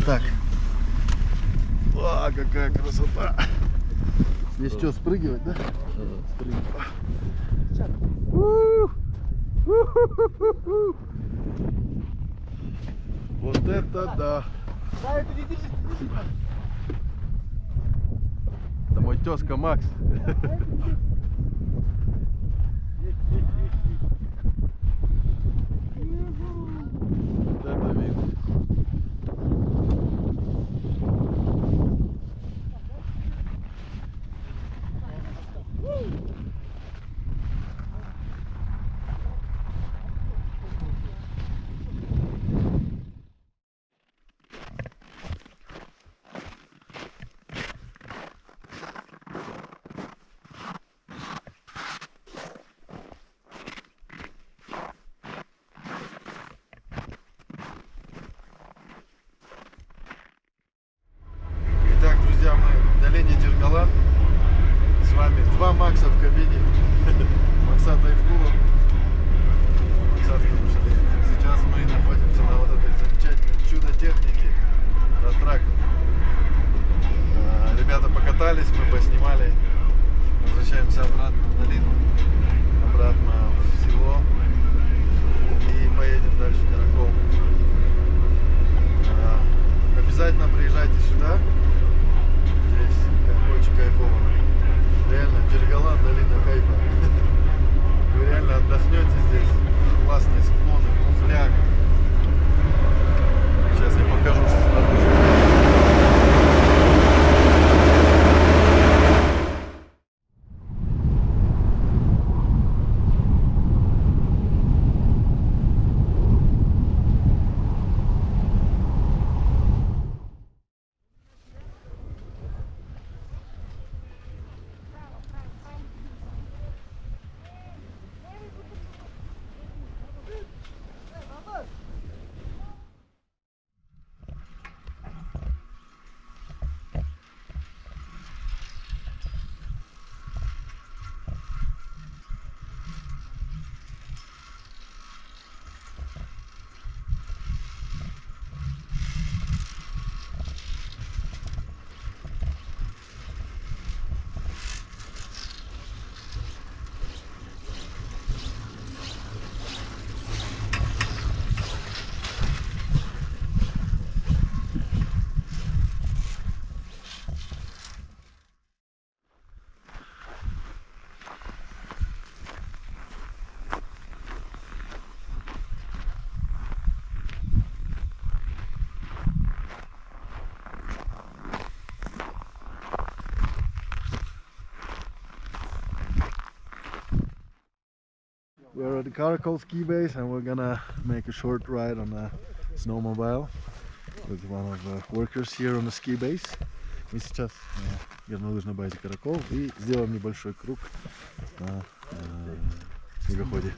Так. О, какая красота. Здесь что, спрыгивать, да? Спрыгивать. Вот это да. Это мой тезка Макс. Вот это вид. Итак, друзья, мы в долине Диргалан. С вами два Макса в кабине. Максат Айфкулов. Максат Химшалей. Сейчас мы находимся на вот этой замечательной чудо-технике. Ратрак. Ребята покатались, мы поснимали. Возвращаемся обратно в долину. Обратно в село. И поедем дальше в Каракол. Обязательно приезжайте сюда. Здесь очень кайфово. Реально, Диргалан, долина кайфа. Вы реально отдохнете здесь. Классные склоны, пухляк. Сейчас я покажу, что снаружи. We're at the Karakol ski base and we're gonna make a short ride on a snowmobile with one of the workers here on the ski base. Мы сейчас на горнолыжной базе Каракол и сделаем небольшой круг на снегоходе.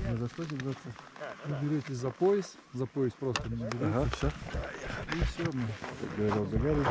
Не за что держаться. Вы берете за пояс просто не берете. Ага, все. И все. Говорил, договорились.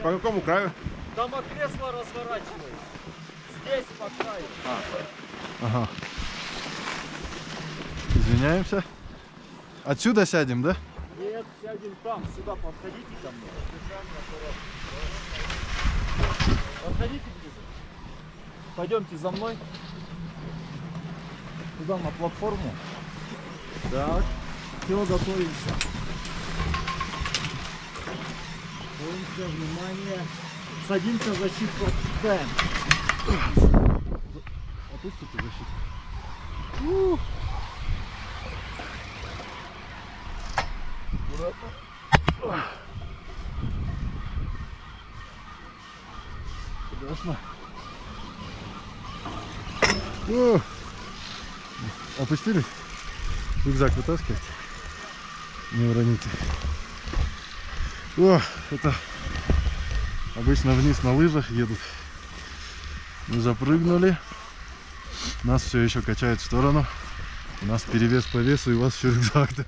По какому краю? Там кресло разворачивается. Здесь по краю. Ага. Извиняемся. Отсюда сядем, да? Нет, сядем там. Сюда подходите ко мне. Подходите ближе. Пойдемте за мной. Туда на платформу. Так. Все, готовимся. Готовимся, внимание. Садимся, защиту отпускаем. Опустите защиту. Страшно. Опустились? Рюкзак вытаскивайте. Не уроните. О, это обычно вниз на лыжах едут. Мы запрыгнули. Нас все еще качает в сторону. У нас перевес по весу и у вас еще рюкзак, да?